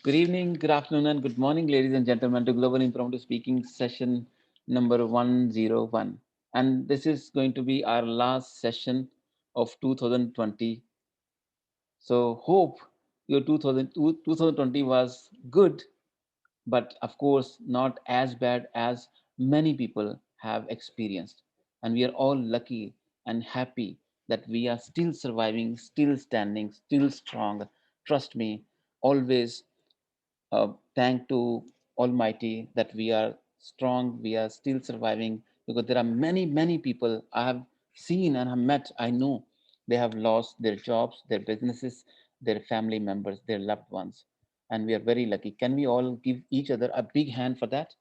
Good evening, good afternoon, and good morning, ladies and gentlemen, to Global Impromptu Speaking session number 101. And this is going to be our last session of 2020. So, hope your 2020 was good, but of course, not as bad as many people have experienced. And we are all lucky and happy that we are still surviving, still standing, still strong. Trust me, always thank to Almighty that we are strong, we are still surviving because there are many people I have seen and have met. I know they have lost their jobs, their businesses, their family members, their loved ones, and we are very lucky. Can we all give each other a big hand for that?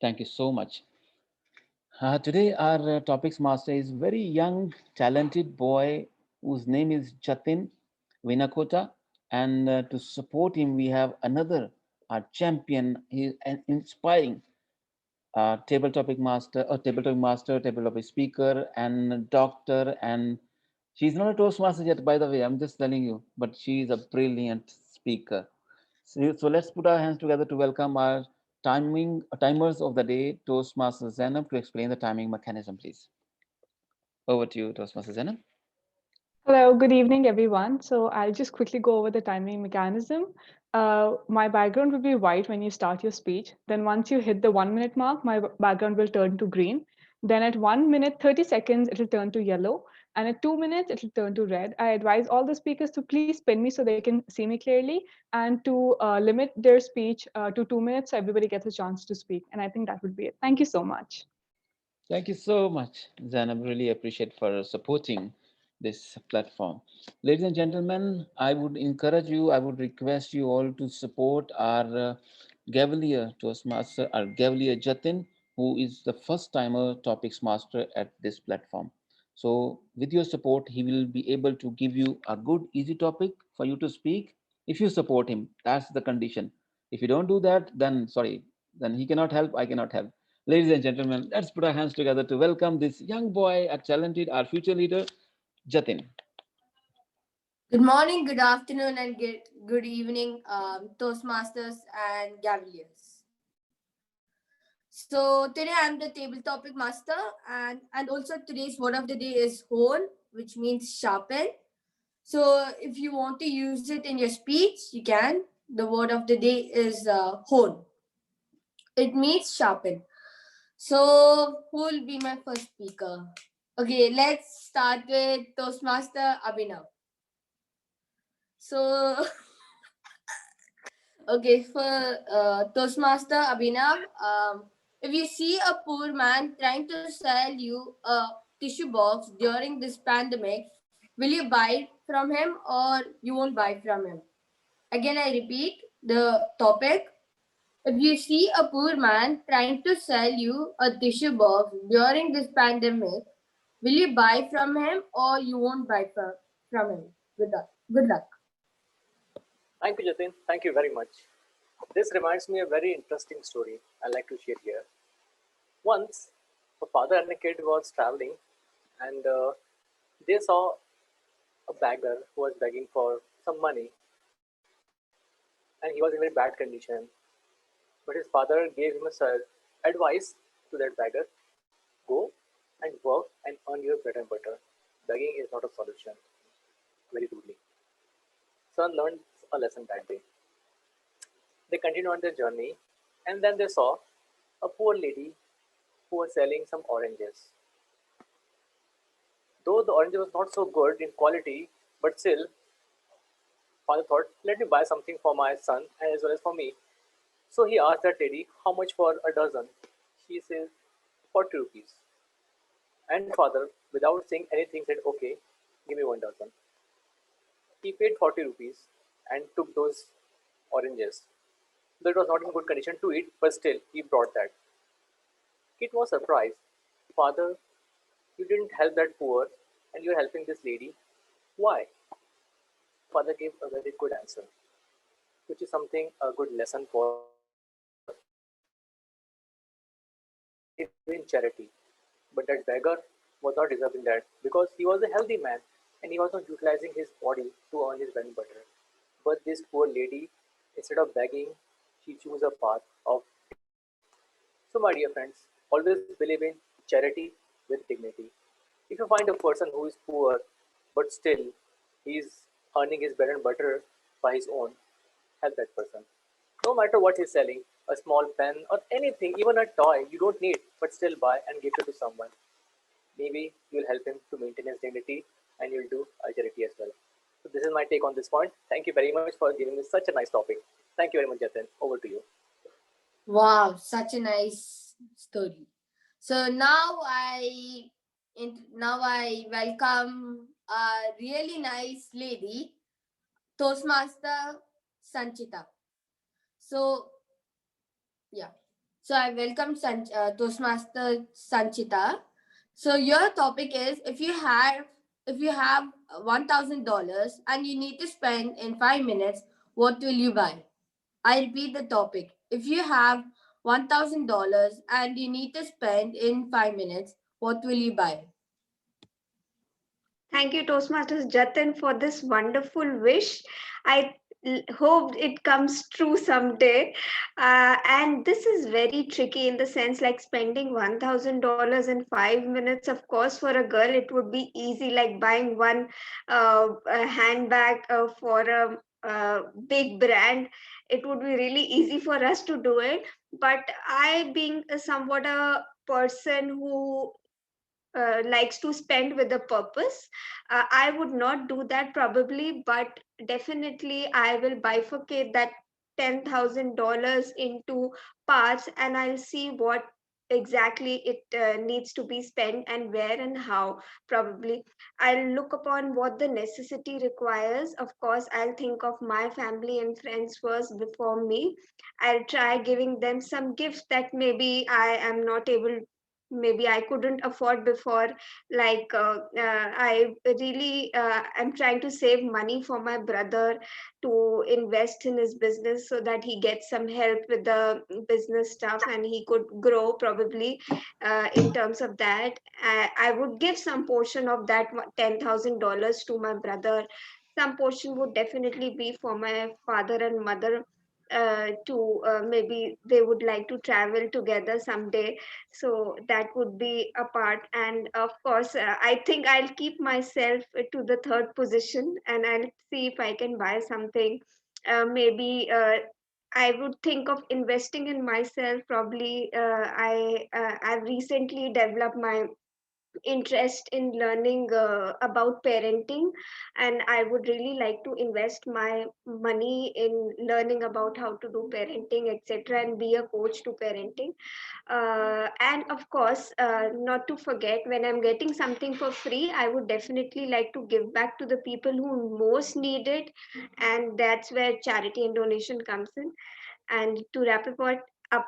Thank you so much. Today, our topics master is very young, talented boy whose name is Jatin Vinakota. And to support him, we have another champion. He is an inspiring table topic master, table topic speaker, and doctor. And she's not a Toastmaster yet, by the way. I'm just telling you, but she is a brilliant speaker. So let's put our hands together to welcome our timers of the day, Toastmaster Zainab, to explain the timing mechanism, please. Over to you, Toastmaster Zainab. Hello, good evening, everyone. So I'll just quickly go over the timing mechanism. My background will be white when you start your speech. Then once you hit the 1 minute mark, my background will turn to green. Then at 1 minute, 30 seconds, it'll turn to yellow. And at 2 minutes, it'll turn to red. I advise all the speakers to please pin me so they can see me clearly and to limit their speech to 2 minutes so everybody gets a chance to speak. And I think that would be it. Thank you so much. Thank you so much, Zainab. Really appreciate for supporting this platform. Ladies and gentlemen, I would encourage you, I would request you all to support our Gavalier Toastmaster, our Gavalier Jatin, who is the first timer topics master at this platform. So, with your support, he will be able to give you a good, easy topic for you to speak. If you support him, that's the condition. If you don't do that, then sorry, then he cannot help, I cannot help. Ladies and gentlemen, let's put our hands together to welcome this young boy, our talented, our future leader, Jatin. Good morning, good afternoon, and good evening, Toastmasters and Gavaliers. So today I'm the table topic master, and also today's word of the day is hone, which means sharpen. So if you want to use it in your speech, you can. The word of the day is hone. It means sharpen. So who will be my first speaker? Okay, let's start with Toastmaster Abhinav. So okay, for Toastmaster Abhinav, if you see a poor man trying to sell you a tissue box during this pandemic, will you buy from him or you won't buy from him? Again, I repeat the topic. If you see a poor man trying to sell you a tissue box during this pandemic, will you buy from him or you won't buy from him? Good luck. Good luck. Thank you, Jatin. Thank you very much. This reminds me of a very interesting story I'd like to share here. Once, a father and a kid was traveling, and they saw a beggar who was begging for some money, and he was in very bad condition. But his father gave him a advice to that beggar: go and work and earn your bread and butter. Begging is not a solution. Very rudely. Son learned a lesson that day. They continued on their journey, and then they saw a poor lady who was selling some oranges. Though the orange was not so good in quality, but still, father thought, let me buy something for my son and as well as for me. So he asked that lady, how much for a dozen? She says, 40 rupees. And father, without saying anything, said, okay, give me one dozen. He paid 40 rupees and took those oranges. Though it was not in good condition to eat, but still, he brought that. Kid was surprised. Father, you didn't help that poor and you're helping this lady. Why? Father gave a very good answer, which is something a good lesson for give in charity. But that beggar was not deserving that because he was a healthy man and he was not utilizing his body to earn his bread and butter. But this poor lady, instead of begging, she chose a path of dignity. So, my dear friends, always believe in charity with dignity. If you find a person who is poor, but still he is earning his bread and butter by his own, help that person. No matter what he's selling, a small pen or anything, even a toy you don't need, but still buy and give it to someone. Maybe you'll help him to maintain his dignity and you'll do a charity as well. So this is my take on this point. Thank you very much for giving me such a nice topic. Thank you very much, Jatin. Over to you. Wow, such a nice story. So now I welcome a really nice lady, Toastmaster Sanchita. So yeah, so I welcome Toastmaster Sanchita. So your topic is if you have $1,000 and you need to spend in 5 minutes, what will you buy? I repeat the topic. If you have $1,000 and you need to spend in 5 minutes, what will you buy? Thank you, Toastmasters Jatin, for this wonderful wish. I hope it comes true someday. And this is very tricky in the sense like spending $1,000 in 5 minutes. Of course, for a girl, it would be easy, like buying one a handbag for a big brand. It would be really easy for us to do it. But I, being somewhat a person who likes to spend with a purpose. I would not do that probably, but definitely I will bifurcate that $10,000 into parts and I'll see what exactly it needs to be spent and where and how. Probably I'll look upon what the necessity requires. Of course, I'll think of my family and friends first before me. I'll try giving them some gifts that maybe I am not able, maybe I couldn't afford before. Like I really am trying to save money for my brother to invest in his business so that he gets some help with the business stuff and he could grow probably in terms of that. I would give some portion of that $10,000 to my brother. Some portion would definitely be for my father and mother, to maybe they would like to travel together someday, so that would be a part. And of course, I think I'll keep myself to the third position and I'll see if I can buy something. Maybe I would think of investing in myself. Probably I've recently developed my interest in learning about parenting, and I would really like to invest my money in learning about how to do parenting, etc., and be a coach to parenting. And of course, not to forget, when I'm getting something for free, I would definitely like to give back to the people who most need it, and that's where charity and donation comes in. And to wrap up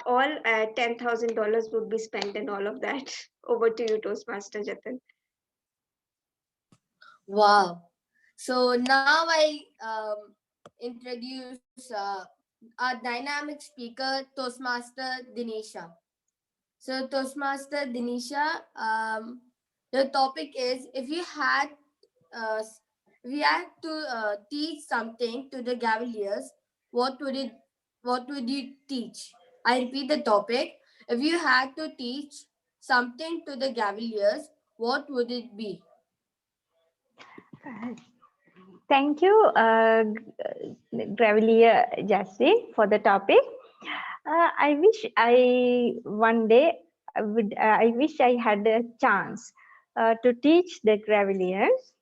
all, $10,000 would be spent in all of that. Over to you, Toastmaster Jatin. Wow. So now I introduce our dynamic speaker, Toastmaster Dinesha. So, Toastmaster Dinesha, the topic is uh, if you had to teach something to the Cavaliers, what would it what would you teach? I repeat the topic. If you had to teach something to the Cavaliers, what would it be? Thank you, Gravelier Jasri, for the topic. I wish I one day I wish I had a chance to teach the Graveliers.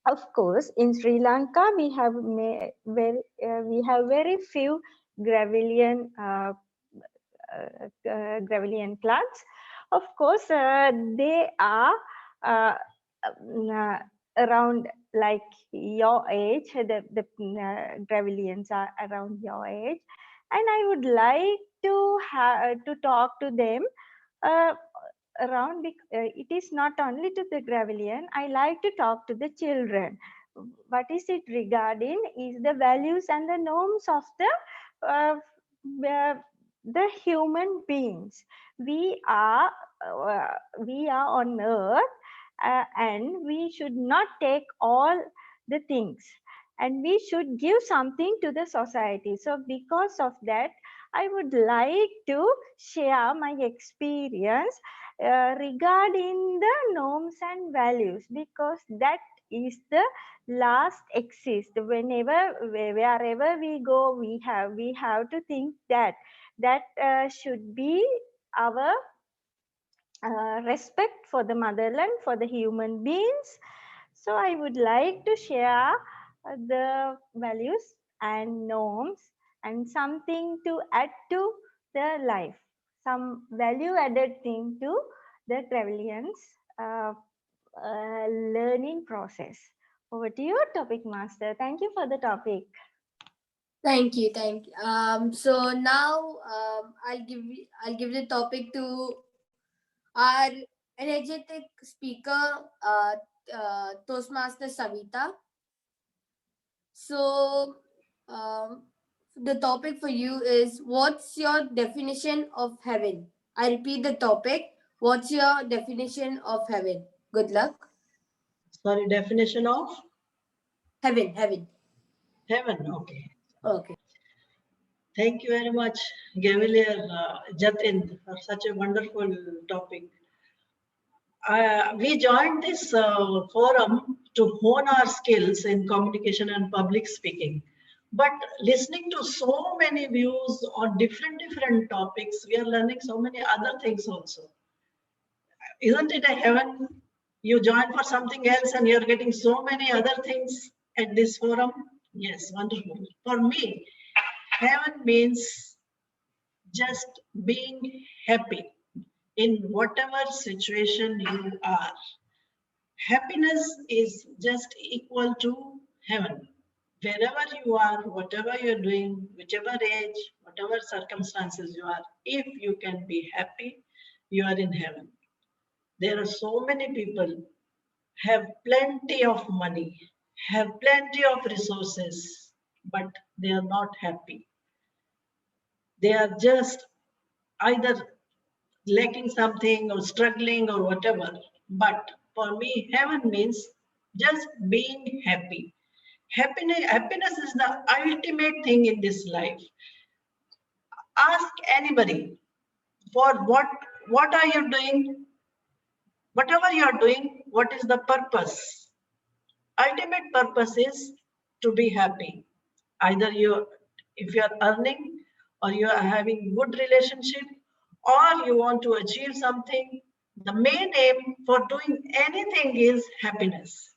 Of course, in Sri Lanka we have very few Gravelian Gravelian clans. Of course, they are around like your age. The Gravelians are around your age, and I would like to talk to them. Uh, it is not only to the Gravelian. I like to talk to the children. What is it regarding is the values and the norms of uh, uh, the human beings. We are we are on earth, and we should not take all the things. and we should give something to the society. So because of that, I would like to share my experience regarding the norms and values, because that is the last exist. Whenever, wherever we go, we have to think that should be our respect for the motherland, for the human beings. So I would like to share the values and norms and something to add to the life, some value added thing to the Travellians uh, learning process. Over to you, topic master. Thank you for the topic. Thank you, thank you. So now I'll give the topic to our energetic speaker, Toastmaster Savita. So the topic for you is, what's your definition of heaven? I repeat the topic. What's your definition of heaven? Good luck. Sorry, definition of Heaven, heaven. heaven. Okay. Okay. Thank you very much, Gavilier Jatin, for such a wonderful topic. We joined this forum to hone our skills in communication and public speaking. But listening to so many views on different topics, we are learning so many other things also. Isn't it a heaven? You join for something else and you're getting so many other things at this forum. Yes, wonderful. For me, heaven means just being happy in whatever situation you are. Happiness is just equal to heaven. Wherever you are, whatever you're doing, whichever age, whatever circumstances you are, if you can be happy, you are in heaven. There are so many people have plenty of money, have plenty of resources, but they are not happy. They are just either lacking something or struggling or whatever. But for me, heaven means just being happy. Happiness is the ultimate thing in this life. Ask anybody for what are you doing? Whatever you are doing, what is the purpose? Ultimate purpose is to be happy. Either you, if you are earning, or you are having good relationship, or you want to achieve something, the main aim for doing anything is happiness,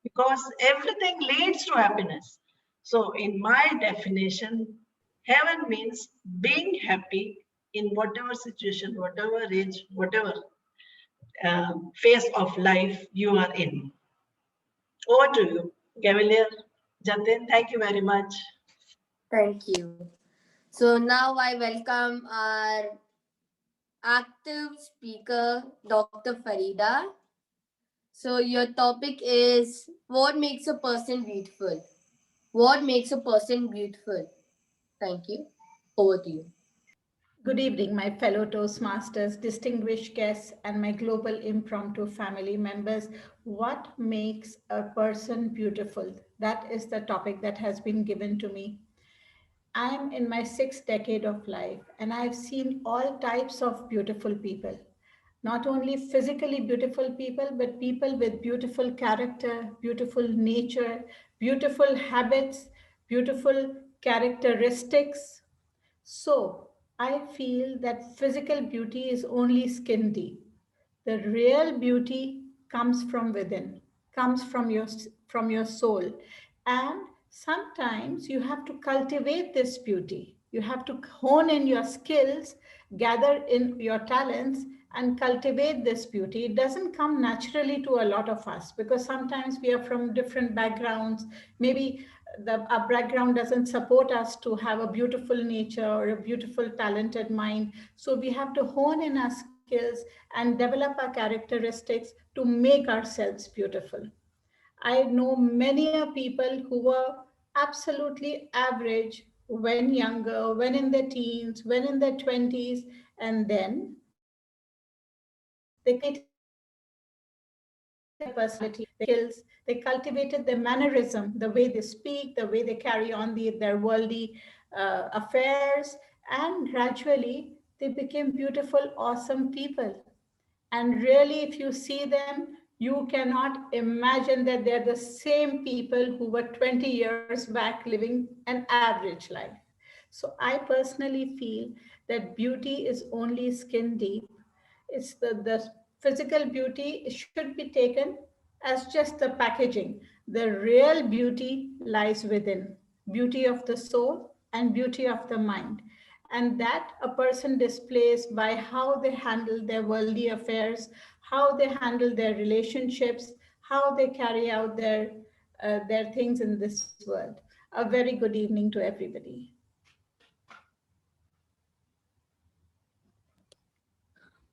because everything leads to happiness. So in my definition, heaven means being happy in whatever situation, whatever age, whatever phase of life you are in. Over to you, Cavalier. Jatin, thank you very much. Thank you. So now I welcome our active speaker, Dr. Farida. So your topic is, what makes a person beautiful? What makes a person beautiful? Thank you. Over to you. Good evening, my fellow Toastmasters, distinguished guests, and my global impromptu family members. What makes a person beautiful? That is the topic that has been given to me. I am in my sixth decade of life, and I've seen all types of beautiful people. Not only physically beautiful people, but people with beautiful character, beautiful nature, beautiful habits, beautiful characteristics. So I feel that physical beauty is only skin deep. The real beauty comes from within, comes from your soul. And sometimes you have to cultivate this beauty. You have to hone in your skills, gather in your talents, and cultivate this beauty. It doesn't come naturally to a lot of us, because sometimes we are from different backgrounds. Maybe our background doesn't support us to have a beautiful nature or a beautiful talented mind. So we have to hone in our skills and develop our characteristics to make ourselves beautiful. I know many people who were absolutely average when younger, when in their teens, when in their 20s, and then they cultivated their personality. skills, they cultivated their mannerism, the way they speak, the way they carry on their worldly affairs, and gradually they became beautiful, awesome people. And really, if you see them, you cannot imagine that they're the same people who were 20 years back living an average life. So I personally feel that beauty is only skin deep. It's the physical beauty should be taken as just the packaging. The real beauty lies within, beauty of the soul and beauty of the mind. And that a person displays by how they handle their worldly affairs, how they handle their relationships, how they carry out their things in this world. A very good evening to everybody.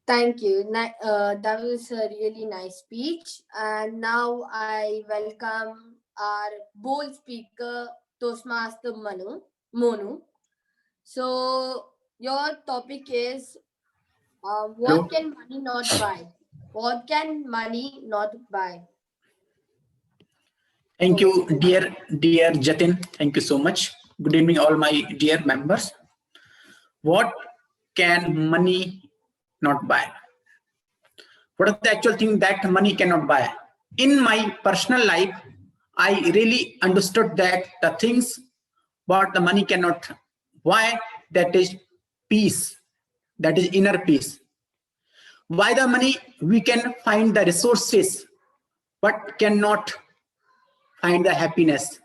Thank you. That was a really nice speech. And now I welcome our bold speaker, Toastmaster Monu. So your topic is Hello. what can money not buy? What can money not buy? Thank you, dear Jatin. Thank you so much. Good evening, all my dear members. What can money not buy? What is the actual thing that money cannot buy? In my personal life, I really understood that the things what the money cannot buy, that is peace, that is inner peace. Why the money? We can find the resources, but cannot find the happiness,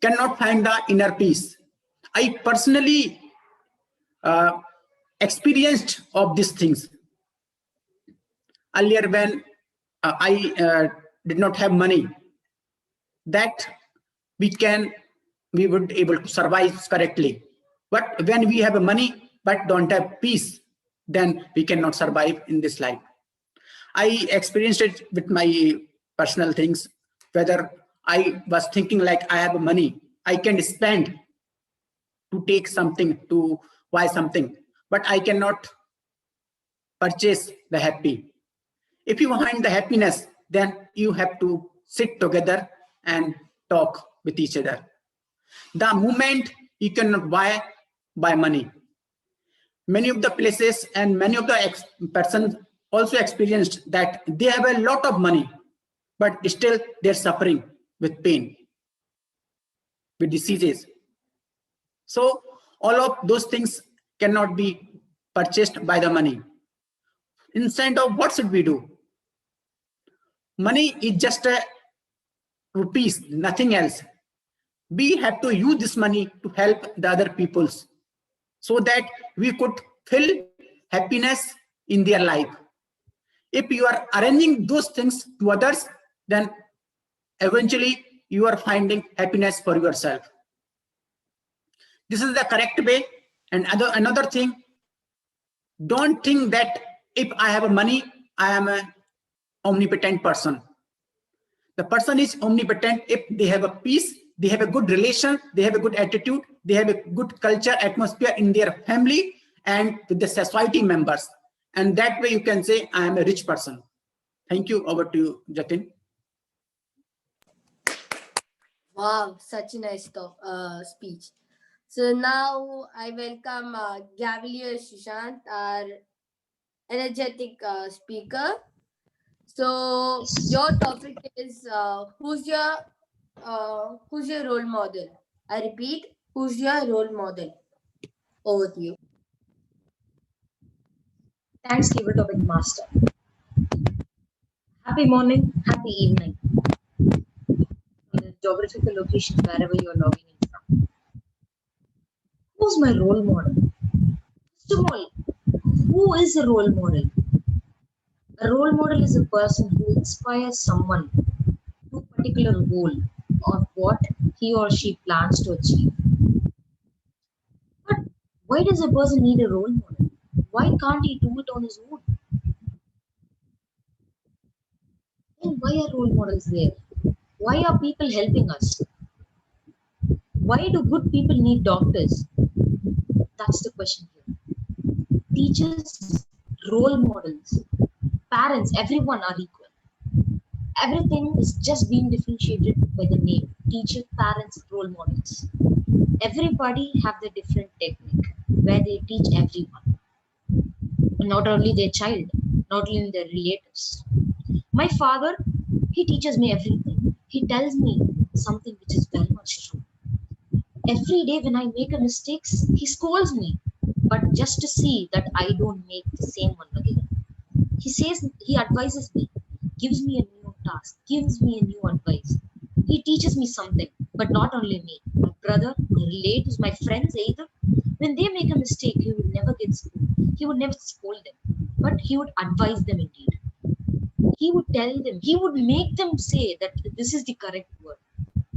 cannot find the inner peace. I personally experienced of these things earlier when I did not have money, that we would able to survive correctly. But when we have money but don't have peace, then we cannot survive in this life. I experienced it with my personal things, whether I was thinking like I have money, I can spend to take something, to buy something, but I cannot purchase the happy. If you find the happiness, then you have to sit together and talk with each other. The moment you cannot buy by money. Many of the places and many of the persons also experienced that they have a lot of money, but still they're suffering with pain, with diseases. So all of those things cannot be purchased by the money. Instead of what should we do? Money is just a rupees, nothing else. We have to use this money to help the other peoples so that we could feel happiness in their life. If you are arranging those things to others, then eventually you are finding happiness for yourself. This is the correct way. And another thing, don't think that if I have money, I am an omnipotent person. The person is omnipotent if they have a peace, they have a good relation, they have a good attitude, they have a good culture, atmosphere in their family and with the society members. And that way you can say, I am a rich person. Thank you. Over to you, Jatin. Wow, such a nice speech. So now I welcome Gavalier Sushant, our energetic speaker. So your topic is who's your role model? I repeat, who's your role model? Over to you. Thanks, Keyword Topic Master. Happy morning, happy evening. In the geographical location, wherever you're logging in from. Who's my role model? First of all, who is a role model? A role model is a person who inspires someone to a particular goal or what he or she plans to achieve. But why does a person need a role model? Why can't he do it on his own? Then why are role models there? Why are people helping us? Why do good people need doctors? That's the question here. Teachers, role models, parents, everyone are equal. Everything is just being differentiated by the name teacher, parents, role models. Everybody have the different technique where they teach everyone, not only their child, not only their relatives. My father, he teaches me everything. He tells me something which is very much true. Every day when I make a mistakes, he scolds me, but just to see that I don't make the same one again. He says, he advises me, gives me a new task, gives me a new advice. He teaches me something, but not only me. My brother, my relatives, my friends either. When they make a mistake, he would never get scolded. He would never scold them, but he would advise them indeed. He would tell them, he would make them say that this is the correct word,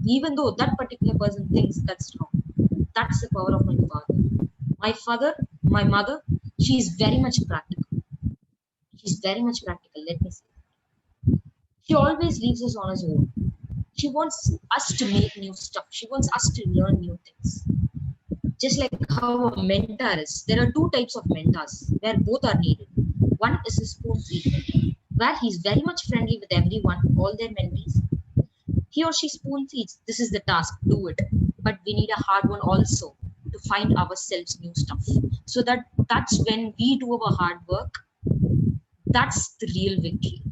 even though that particular person thinks that's wrong. That's the power of my father. My mother, she is very much practical. She's very much practical, let me say. She always leaves us on our own. She wants us to make new stuff. She wants us to learn new things. Just like how a mentor is. There are two types of mentors where both are needed. One is a spoon feed, where he's very much friendly with everyone, all their mentees. He or she spoon feeds. This is the task, do it. But we need a hard one also to find ourselves new stuff. So that's when we do our hard work. That's the real victory.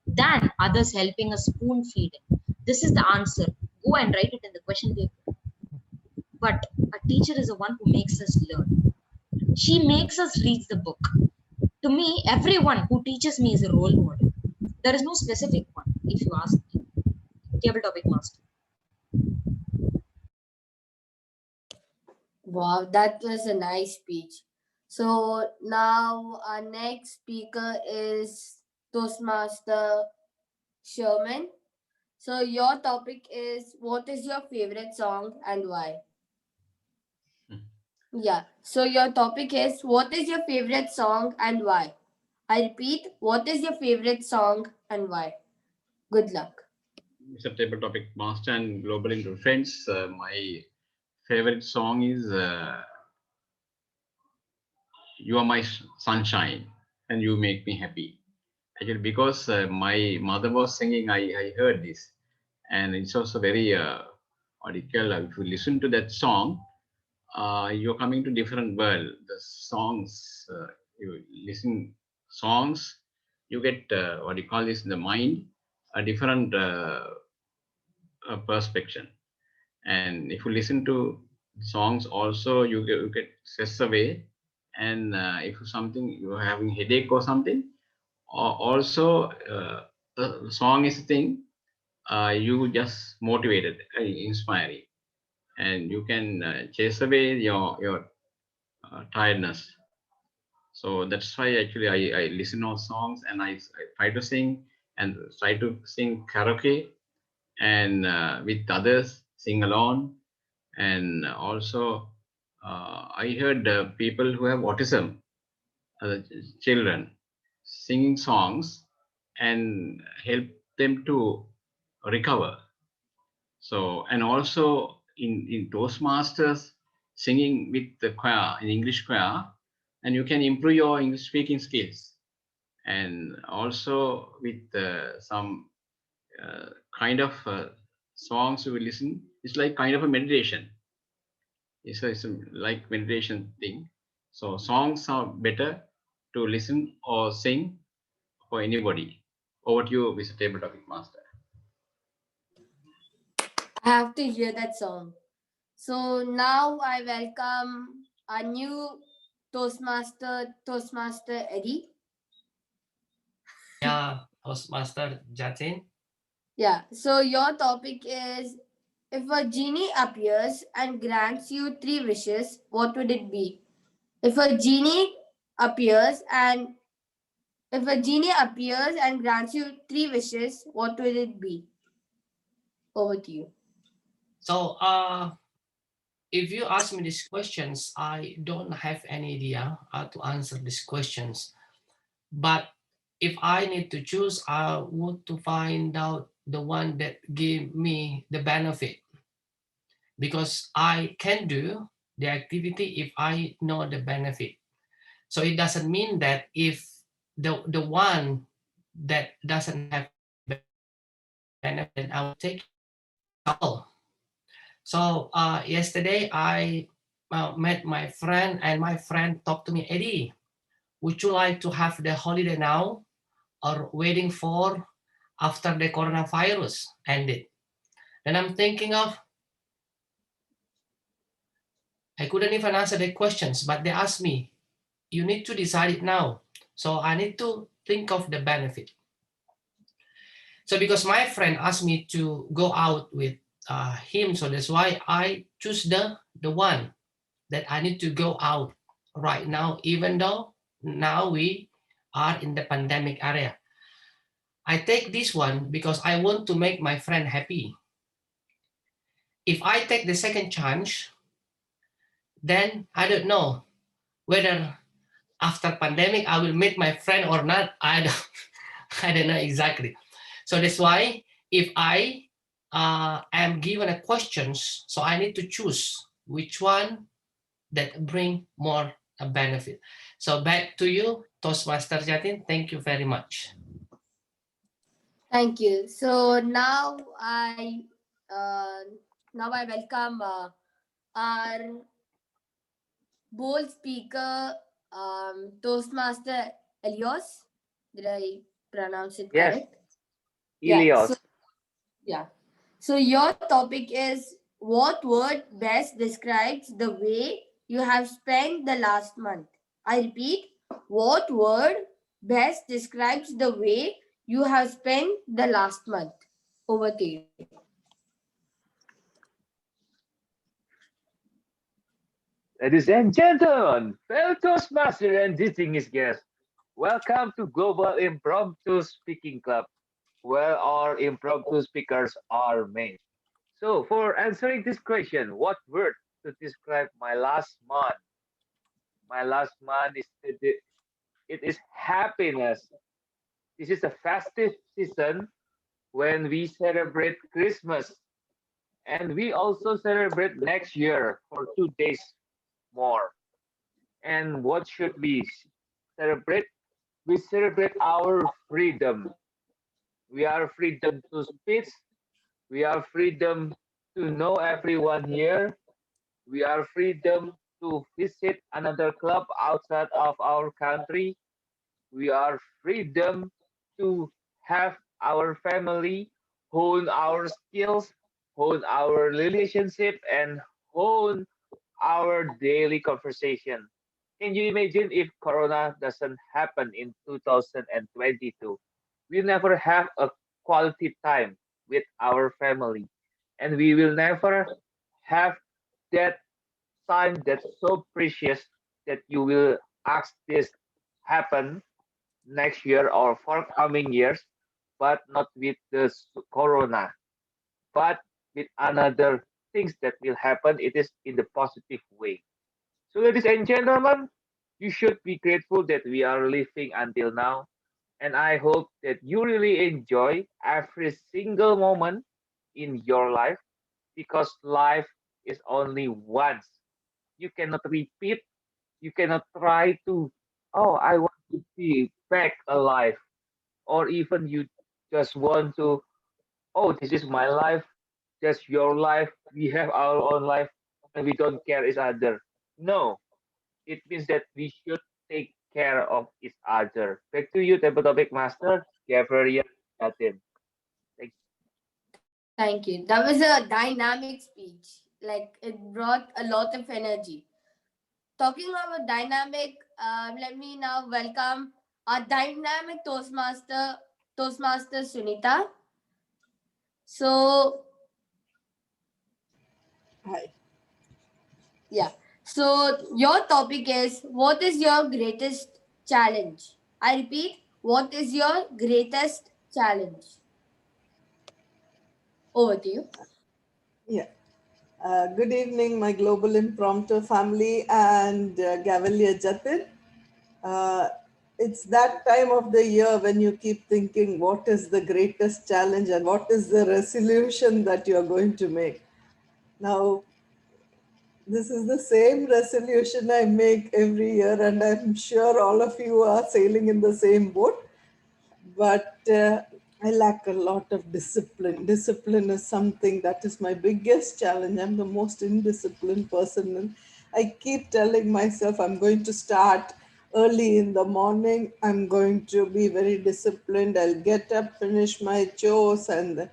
Than others helping us spoon feeding. This is the answer. Go and write it in the question paper. But a teacher is the one who makes us learn. She makes us read the book. To me, everyone who teaches me is a role model. There is no specific one, if you ask me. Table topic master. Wow, that was a nice speech. So now our next speaker is Toastmaster Sherman. So your topic is, what is your favorite song and why? Yeah. So your topic is, what is your favorite song and why? I repeat, what is your favorite song and why? Good luck. Mr. Table Topic Master and Global Into Friends. My favorite song is You Are My Sunshine and You Make Me Happy. Actually, because my mother was singing, I heard this. And it's also very, what do you call, if you listen to that song, you're coming to different world. The songs, you listen songs, you get, what do you call this, in the mind, a different perspective. And if you listen to songs also, you get stress away. And if something you're having headache or something, also the song is a thing, you just motivated, inspiring, and you can chase away your tiredness. So that's why actually I listen to songs, and I try to sing, and try to sing karaoke, and with others sing alone. And also I heard people who have autism, children, singing songs and help them to recover. So, and also in Toastmasters, singing with the choir, in English choir, and you can improve your English speaking skills. And also with some kind of songs you will listen, it's like kind of a meditation. It's like meditation thing. So songs are better to listen or sing for anybody. Over to you, Mr. Table Topic Master. I have to hear that song. So now I welcome our new Toastmaster Eddie. Yeah, Toastmaster Jatin. Yeah. So your topic is, if a genie appears and grants you three wishes, what would it be? If a genie appears and if a genie appears and grants you three wishes, what will it be? Over to you. So, if you ask me these questions, I don't have any idea how to answer these questions. But if I need to choose, I would to find out the one that give me the benefit, because I can do the activity if I know the benefit. So it doesn't mean that if the one that doesn't have any benefit, benefit, and I will take example. So yesterday I met my friend, and my friend talked to me, Eddie, would you like to have the holiday now or waiting for after the coronavirus ended? And I'm thinking of, I couldn't even answer the questions, but they asked me, you need to decide it now. So I need to think of the benefit. So because my friend asked me to go out with him, so that's why I choose the one that I need to go out right now, even though now we are in the pandemic area. I take this one because I want to make my friend happy. If I take the second chance, then I don't know whether after pandemic I will meet my friend or not. I don't know exactly. So that's why if I am given a questions, so I need to choose which one that bring more benefit. So back to you, Toastmaster Jatin. Thank you very much. Thank you. So now I welcome our bold speaker, Toastmaster Elios. Did I pronounce it Yes, correct? Ilios. Yeah. So your topic is, what word best describes the way you have spent the last month? I repeat, what word best describes the way you have spent the last month? Over to you. Ladies and gentlemen, fellow Toastmaster and distinguished guests, welcome to Global Impromptu Speaking Club, where our impromptu speakers are made. So, for answering this question, what word to describe my last month? My last month it is happiness. This is a festive season when we celebrate Christmas, and we also celebrate next year for 2 days more. And what should we celebrate? We celebrate our freedom. We are freedom to speak. We are freedom to know everyone here. We are freedom to visit another club outside of our country. We are freedom to have our family, hone our skills, hone our relationship, and hone our daily conversation. Can you imagine if Corona doesn't happen in 2022? We never have a quality time with our family, and we will never have that time that's so precious that you will ask this happen next year or for coming years, but not with the Corona, but with another things that will happen. It is in the positive way. So, ladies and gentlemen, you should be grateful that we are living until now. And I hope that you really enjoy every single moment in your life because life is only once. You cannot repeat, you cannot try to, oh, I want to be back alive. Or even you just want to, oh, this is my life, just your life, we have our own life, and we don't care each other. No, it means that we should take care of each other. Back to you, Table Topic Master, Gabriel Yatin. Thank Thank you. That was a dynamic speech. Like, it brought a lot of energy. Talking about dynamic, let me now welcome our dynamic Toastmaster Sunita. So, Hi. yeah. So, your topic is, what is your greatest challenge? I repeat, what is your greatest challenge? Over to you. Yeah. Good evening, my global impromptu family and Gavalia Jatin. It's that time of the year when you keep thinking, what is the greatest challenge and what is the resolution that you're going to make? Now, this is the same resolution I make every year, and I'm sure all of you are sailing in the same boat. But I lack a lot of discipline. Discipline is something that is my biggest challenge. I'm the most indisciplined person. And I keep telling myself I'm going to start early in the morning. I'm going to be very disciplined. I'll get up, finish my chores, and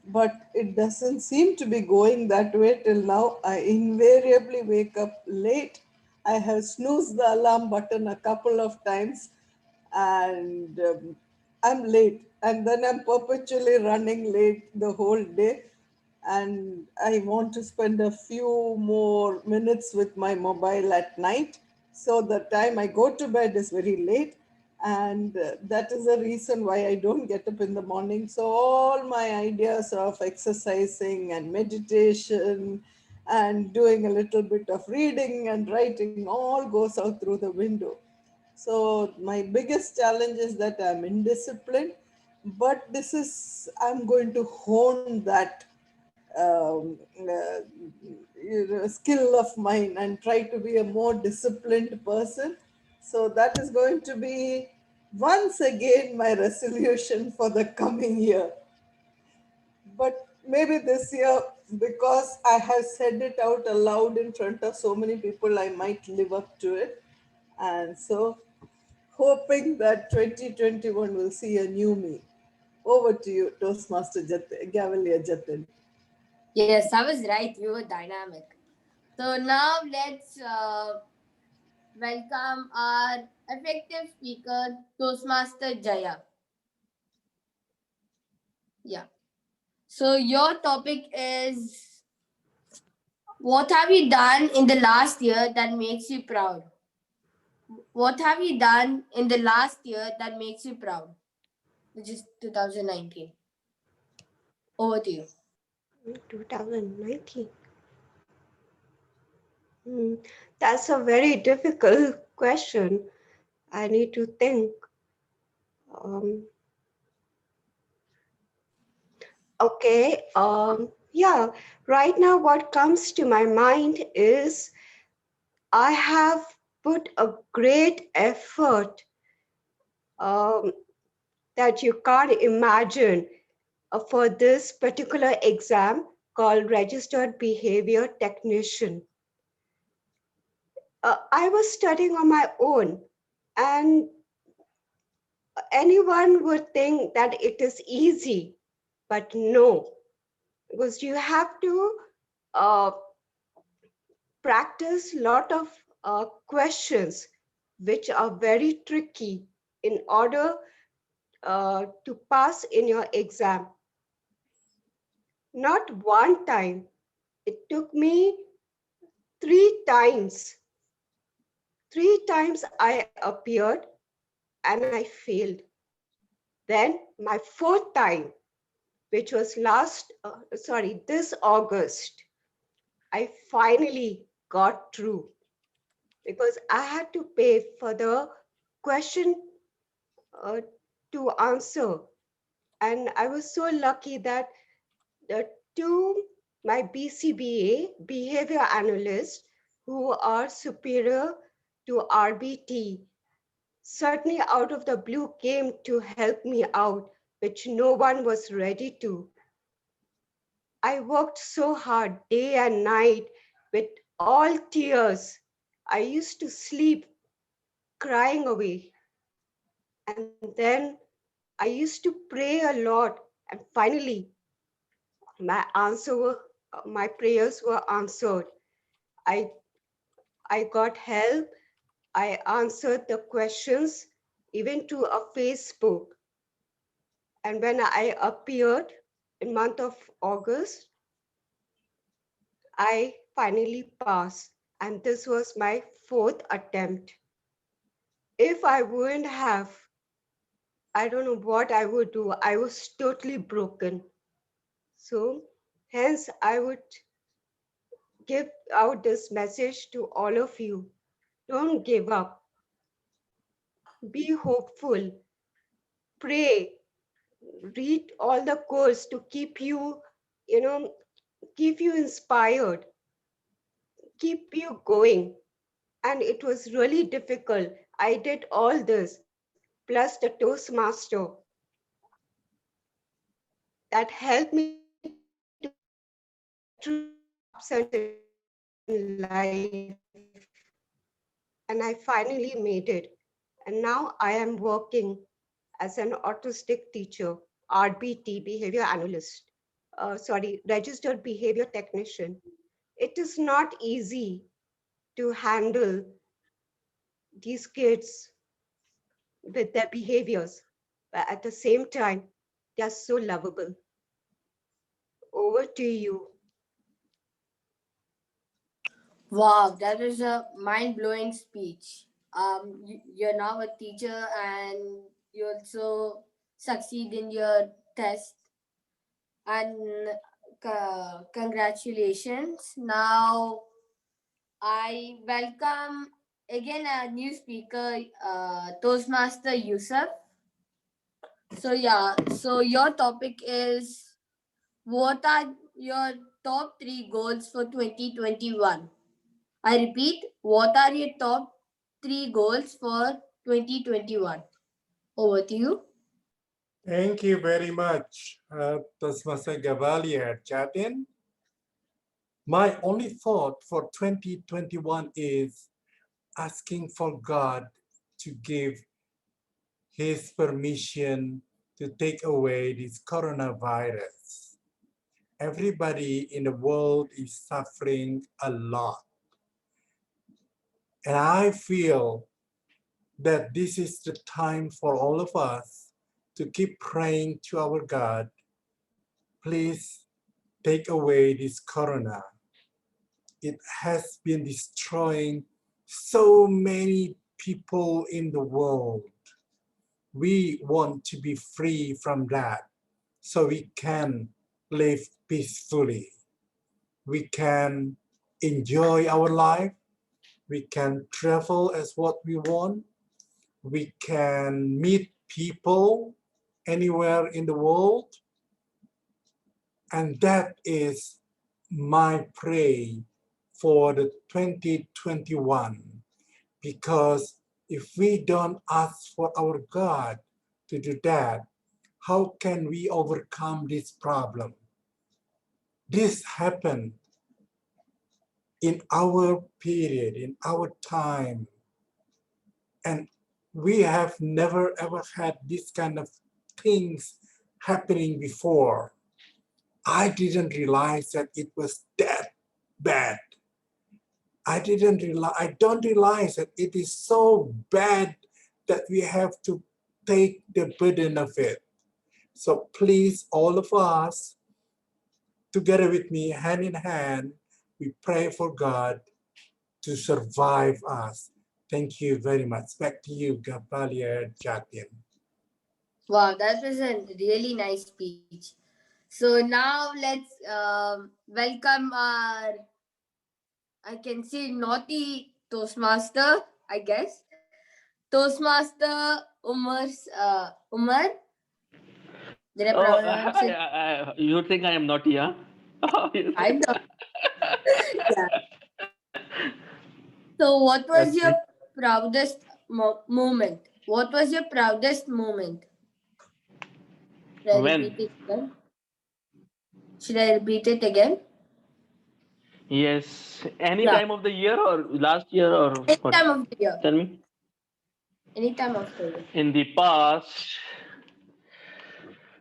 but it doesn't seem to be going that way till now. I invariably wake up late. I have snoozed the alarm button a couple of times, and I'm late. And then I'm perpetually running late the whole day. And I want to spend a few more minutes with my mobile at night. So the time I go to bed is very late, and that is the reason why I don't get up in the morning. So all my ideas of exercising and meditation and doing a little bit of reading and writing all goes out through the window. So my biggest challenge is that I'm indisciplined, but this is I'm going to hone that um, uh, skill of mine and try to be a more disciplined person. So that is going to be once again my resolution for the coming year. But maybe this year, because I have said it out aloud in front of so many people, I might live up to it. And so, hoping that 2021 will see a new me. Over to you, Toastmaster Gavalia Jatin. Yes, I was right. You were dynamic. So now let's welcome our effective speaker, Toastmaster Jaya. Yeah. So your topic is, what have you done in the last year that makes you proud? What have you done in the last year that makes you proud? Which is 2019. Over to you. 2019. That's a very difficult question. I need to think. Um, okay. Yeah. Right now, what comes to my mind is I have put a great effort um, that you can't imagine for this particular exam called Registered Behavior Technician. I was studying on my own, and anyone would think that it is easy, but no, because you have to uh, practice a lot of questions which are very tricky in order to pass in your exam. Not one time, it took me 3 times. 3 times I appeared and I failed. Then my fourth time, which was this August, I finally got through because I had to pay for the question uh, to answer. And I was so lucky that the two, my BCBA, behavior analysts, who are superior to RBT, certainly out of the blue came to help me out, which no one was ready to. I worked so hard day and night with all tears. I used to sleep crying away. And then I used to pray a lot. And finally, my prayers were answered. I, I got help. I answered the questions, even to a Facebook. And when I appeared in month of August, I finally passed. And this was my fourth attempt. If I wouldn't have, I don't know what I would do. I was totally broken. So hence I would give out this message to all of you. Don't give up. Be hopeful. Pray. Read all the course to keep you, keep you inspired, keep you going. And it was really difficult. I did all this, plus the Toastmaster. that helped me to get through the ups and downs in life. And I finally made it. And now I am working as an autistic teacher, RBT, behavior analyst, registered behavior technician. It is not easy to handle these kids with their behaviors, but at the same time, they are so lovable. Over to you. Wow, that is a mind blowing speech. You're now a teacher and you also succeed in your test. And congratulations. Now, I welcome again a new speaker, Toastmaster Yusuf. So, yeah, so your topic is what are your top three goals for 2021? I repeat, what are your top three goals for 2021? Over to you. Thank you very much, Tasmasa Gavalia Jatin. My only thought for 2021 is asking for God to give His permission to take away this coronavirus. Everybody in the world is suffering a lot. And I feel that this is the time for all of us to keep praying to our God. Please take away this corona. It has been destroying so many people in the world. We want to be free from that so we can live peacefully. We can enjoy our life. We can travel as what we want. We can meet people anywhere in the world. And that is my prayer for the 2021. Because if we don't ask for our God to do that, how can we overcome this problem? This happened in our period, in our time. And we have never ever had this kind of things happening before. I didn't realize that it was that bad. I don't realize that it is so bad that we have to take the burden of it. So please, all of us, together with me, hand in hand, we pray for God to survive us. Thank you very much. Back to you, Gabalia Jatin. Wow, that was a really nice speech. So now let's welcome our, I can say, naughty Toastmaster, I guess. Toastmaster Umar. Did I Oh, pronounce it? you think I am naughty, huh? I know. Yeah. So, what was Okay. your proudest moment? What was your proudest moment? Should I When? repeat it again? Should I repeat it again? Yes. Any Yeah. time of the year or last year or Any what? time of the year. Tell me. Any time of the year. In the past.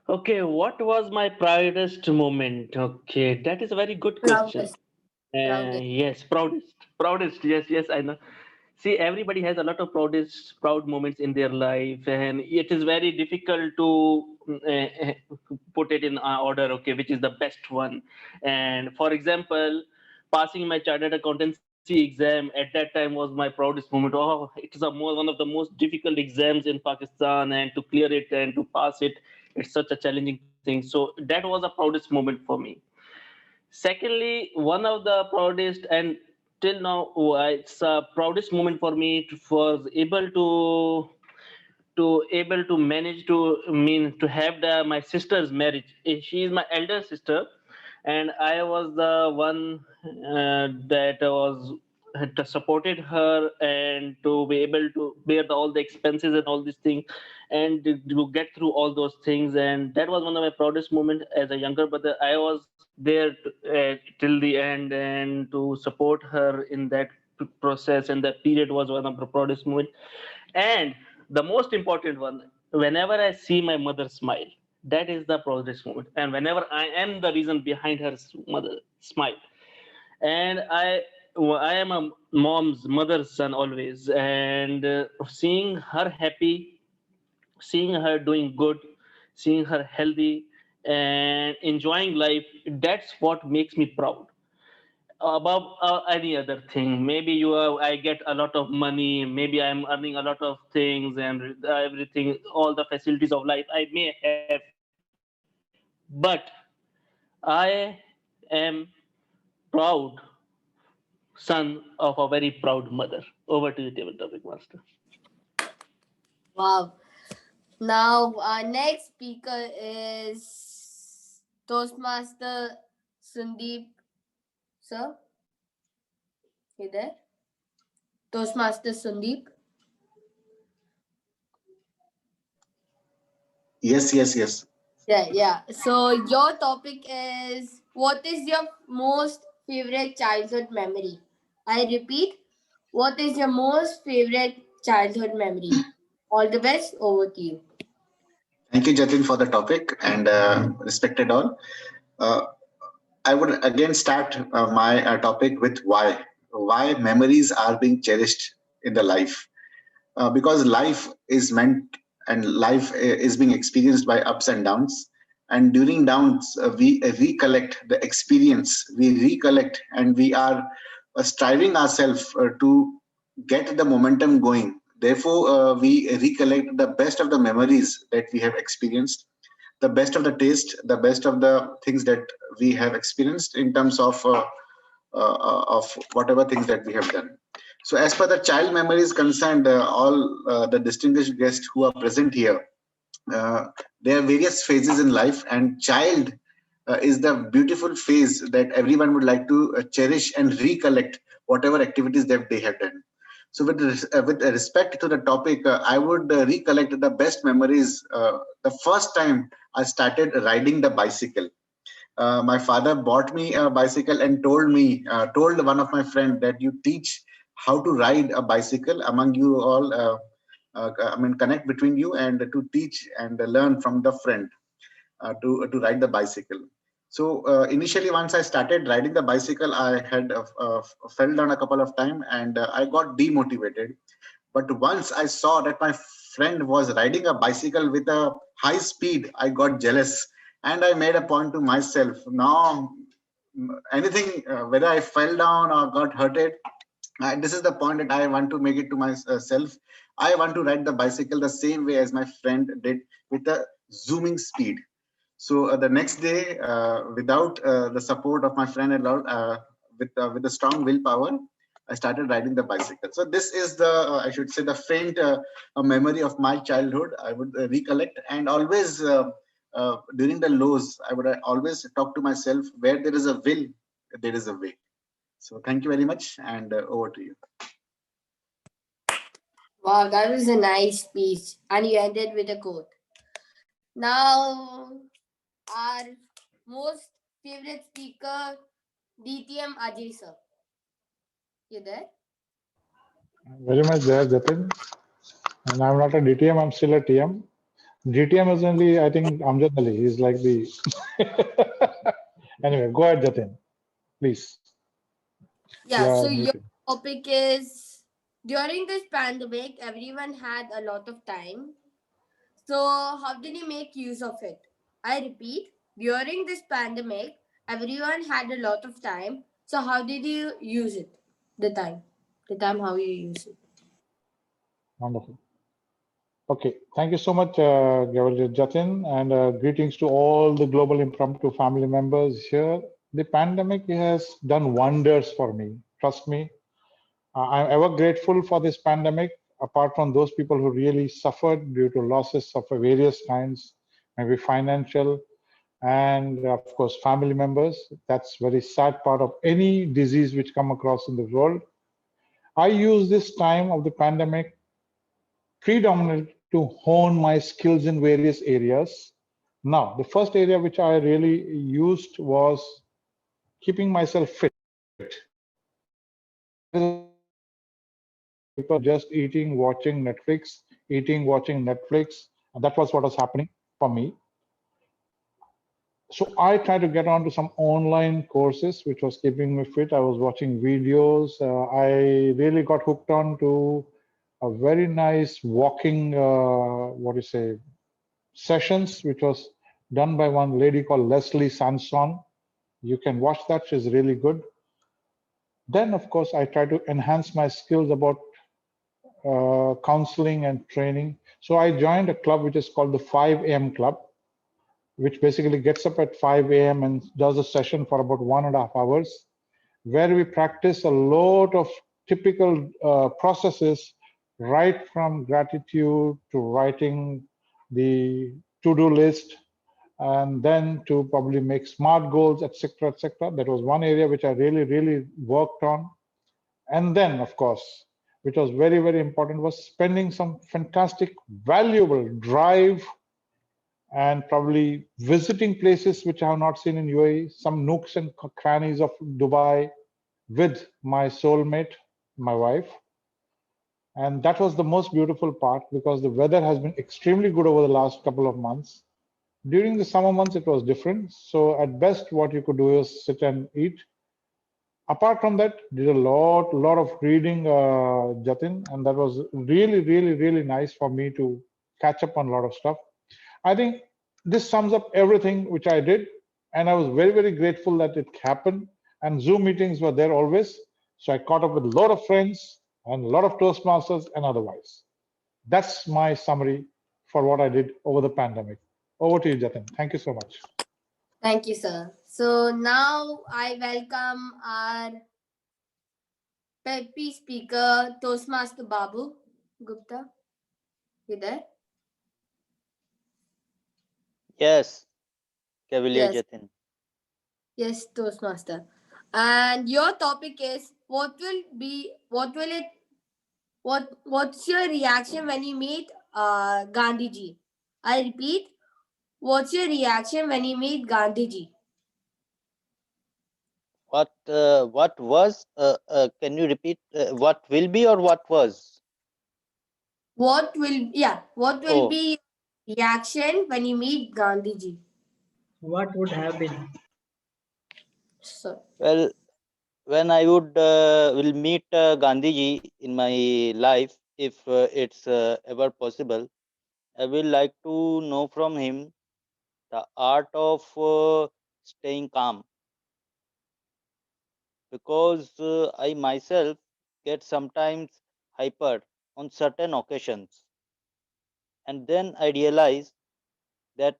Okay, what was my proudest moment? Okay, that is a very good question. Proudest. Proudest. Yes, proudest. Yes, yes, I know. See, everybody has a lot of proud moments in their life, and it is very difficult to put it in order. Okay, which is the best one? And for example, passing my chartered accountancy exam at that time was my proudest moment. Oh, it is one of the most difficult exams in Pakistan, and to clear it and to pass it, it's such a challenging thing. So that was the proudest moment for me. Secondly, one of the proudest and till now it's a proudest moment for me was able to manage to have my sister's marriage. She is my elder sister, and I was the one that was had supported her and to be able to bear all the expenses and all these things and to get through all those things. And that was one of my proudest moments as a younger brother. I was there till the end and to support her in that process, and that period was one of the proudest moments. And the most important one, whenever I see my mother smile, that is the proudest moment. And whenever I am the reason behind her mother smile, and I am a mom's mother's son always, and seeing her happy, seeing her doing good, seeing her healthy and enjoying life, that's what makes me proud above any other thing. Maybe I get a lot of money, maybe I'm earning a lot of things and everything, all the facilities of life I may have, but I am proud son of a very proud mother. Over to you, table topic master. Wow. Now, our next speaker is Toastmaster Sundeep. Sir, you there? Toastmaster Sundeep. Yes, yes, yes. Yeah. So, your topic is, what is your most favorite childhood memory? I repeat, what is your most favorite childhood memory? All the best. Over to you. Thank you, Jatin, for the topic and respected all. Uh, I would again start my topic with why. Why memories are being cherished in the life. Because life is meant and life is being experienced by ups and downs. And during downs, we recollect the experience, we recollect, and we are striving ourselves to get the momentum going. Therefore, we recollect the best of the memories that we have experienced, the best of the taste, the best of the things that we have experienced in terms of whatever things that we have done. So, as per the child memories concerned, all the distinguished guests who are present here, uh, there are various phases in life, and child is the beautiful phase that everyone would like to cherish and recollect whatever activities that they have done. So, with respect to the topic, I would recollect the best memories. The first time I started riding the bicycle, my father bought me a bicycle and told one of my friend that you teach how to ride a bicycle among you all. I mean, connect between you and to teach and learn from the friend to ride the bicycle. So initially, once I started riding the bicycle, I had fell down a couple of times and I got demotivated. But once I saw that my friend was riding a bicycle with a high speed, I got jealous and I made a point to myself. Now, anything, whether I fell down or got hurted, this is the point that I want to make it to myself. I want to ride the bicycle the same way as my friend did with a zooming speed. So the next day, without the support of my friend and all, with a strong willpower, I started riding the bicycle. So this is the, I should say, the faint memory of my childhood. I would recollect, and always during the lows, I would always talk to myself: where there is a will, there is a way. So thank you very much, and over to you. Wow, that was a nice speech. And you ended with a quote. Now, our most favorite speaker, DTM Ajay sir. You there? Very much there, Jatin. And I'm not a DTM, I'm still a TM. GTM is only, I think, Amjad Ali. He's like the. Anyway, go ahead, Jatin. Please. Yeah, so your topic is, during this pandemic, everyone had a lot of time. So, how did you make use of it? I repeat, during this pandemic, everyone had a lot of time. So, how did you use it? The time. How you use it. Wonderful. Okay, thank you so much, Jatin, and greetings to all the Global Impromptu family members here. The pandemic has done wonders for me. Trust me, I'm ever grateful for this pandemic, apart from those people who really suffered due to losses of various kinds, maybe financial, and of course, family members. That's very sad part of any disease which come across in the world. I use this time of the pandemic predominantly to hone my skills in various areas. Now, the first area which I really used was keeping myself fit. People just eating, watching Netflix, eating, watching Netflix. And that was what was happening for me. So I tried to get onto some online courses, which was keeping me fit. I was watching videos. I really got hooked on to a very nice walking, what do you say, sessions, which was done by one lady called Leslie Sanson. You can watch that. She's really good. Then, of course, I try to enhance my skills about counseling and training. So I joined a club which is called the 5 a.m. Club, which basically gets up at 5 a.m. and does a session for about 1.5 hours, where we practice a lot of typical processes, right from gratitude to writing the to-do list, and then to probably make smart goals, etc., etc. That was one area which I really, really worked on. And then, of course, which was very, very important, was spending some fantastic, valuable drive and probably visiting places which I have not seen in UAE, some nooks and crannies of Dubai with my soulmate, my wife. And that was the most beautiful part because the weather has been extremely good over the last couple of months. During the summer months, it was different. So at best, what you could do is sit and eat. Apart from that, did a lot of reading, Jatin, and that was really, really, really nice for me to catch up on a lot of stuff. I think this sums up everything which I did, and I was very, very grateful that it happened. And Zoom meetings were there always, so I caught up with a lot of friends and a lot of Toastmasters and otherwise. That's my summary for what I did over the pandemic. Over to you, Jatin. Thank you so much. Thank you, sir. So now I welcome our peppy speaker, Toastmaster Babu Gupta. You there? Yes, Cavalier Yes. Jatin. Yes, Toastmaster. And your topic is what's your reaction when you meet Gandhiji? I repeat, what's your reaction when you meet Gandhiji? What was? Can you repeat? What will be or what was? What will Oh, be your reaction when you meet Gandhiji? What would have been? So, well, when I would will meet Gandhiji in my life, if it's ever possible, I will like to know from him the art of staying calm, because I myself get sometimes hyper on certain occasions, and then I realize that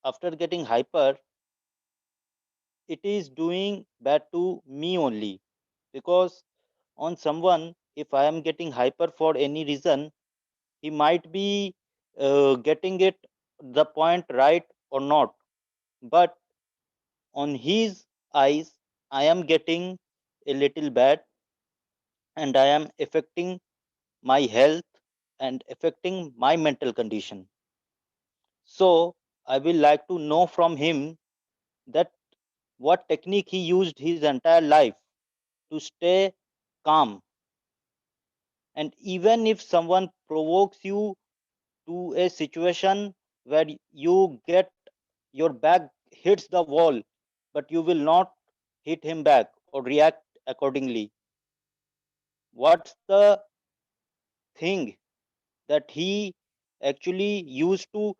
after getting hyper, it is doing bad to me only, because on someone, if I am getting hyper for any reason, he might be getting it the point right or not, but on his eyes I am getting a little bad, and I am affecting my health and affecting my mental condition. So I will like to know from him that what technique he used his entire life to stay calm. And even if someone provokes you to a situation where you get your back hits the wall, but you will not hit him back or react accordingly. What's the thing that he actually used to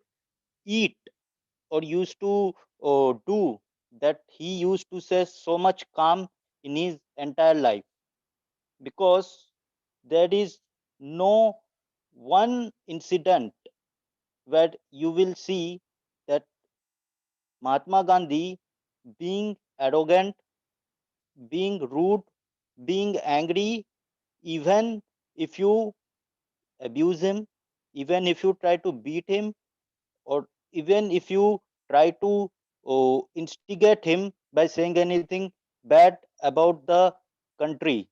eat or used to do, that he used to say so much calm in his entire life? Because there is no one incident where you will see that Mahatma Gandhi being arrogant, being rude, being angry, even if you abuse him, even if you try to beat him, or even if you try to instigate him by saying anything bad about the country.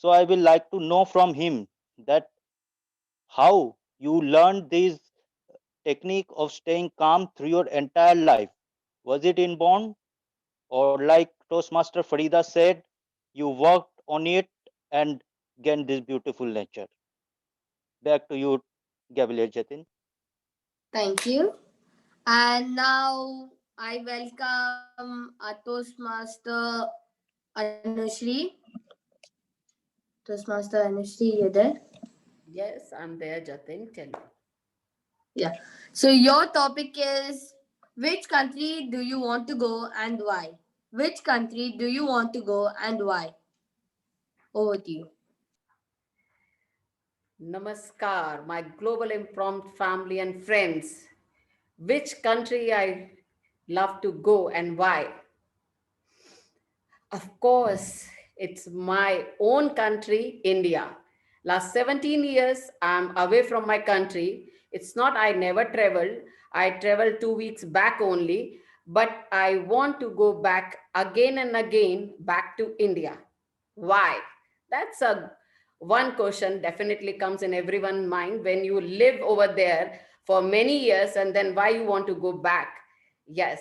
So I will like to know from him that how you learned this technique of staying calm through your entire life. Was it inborn, or like Toastmaster Farida said, you worked on it and gained this beautiful nature? Back to you, Gavalier Jatin. Thank you. And now I welcome our Toastmaster Anushri. Toastmaster Anushri, you there? Yes, I'm there, Jatin. Tell me. Yeah. So your topic is, which country do you want to go and why? Which country do you want to go and why? Over to you. Namaskar, my global impromptu family and friends. Which country I love to go and why? Of course, it's my own country, India. Last 17 years, I'm away from my country. It's not I never traveled. I traveled 2 weeks back only, but I want to go back again and again back to India. Why? That's a one question definitely comes in everyone's mind when you live over there for many years and then why you want to go back. Yes,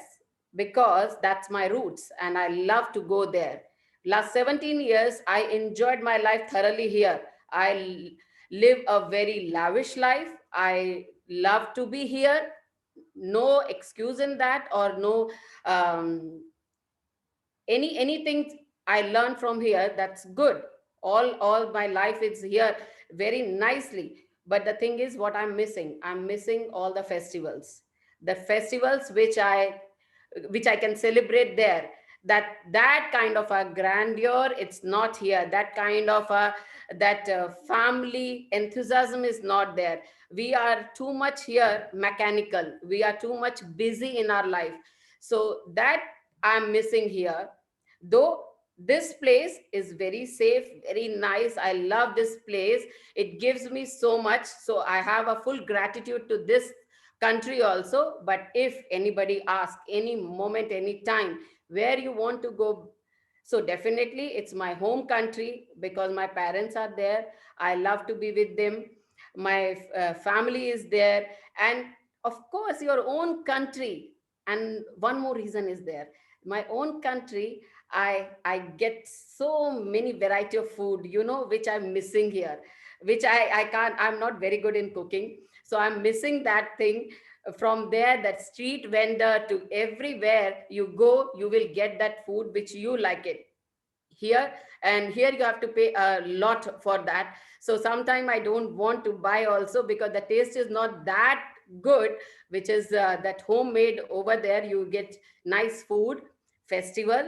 because that's my roots and I love to go there. Last 17 years, I enjoyed my life thoroughly here. Live a very lavish life. I love to be here. No excuse in that or no um, anything I learned from here, that's good. All my life is here very nicely. But the thing is what I'm missing all the festivals which I can celebrate there. That kind of a grandeur, it's not here. That kind of a that family enthusiasm is not there. We are too much here mechanical. We are too much busy in our life. So that I'm missing here. Though this place is very safe, very nice. I love this place. It gives me so much. So I have a full gratitude to this country also. But if anybody asks any moment, any time, where you want to go, so definitely it's my home country because my parents are there. I love to be with them. My family is there. And of course, your own country. And one more reason is there. My own country, I get so many variety of food, which I'm missing here, which I can't, I'm not very good in cooking. So I'm missing that thing from there, that street vendor to everywhere you go, you will get that food which you like it here. And here you have to pay a lot for that. So sometime I don't want to buy also because the taste is not that good, which is that homemade over there. You get nice food, festival,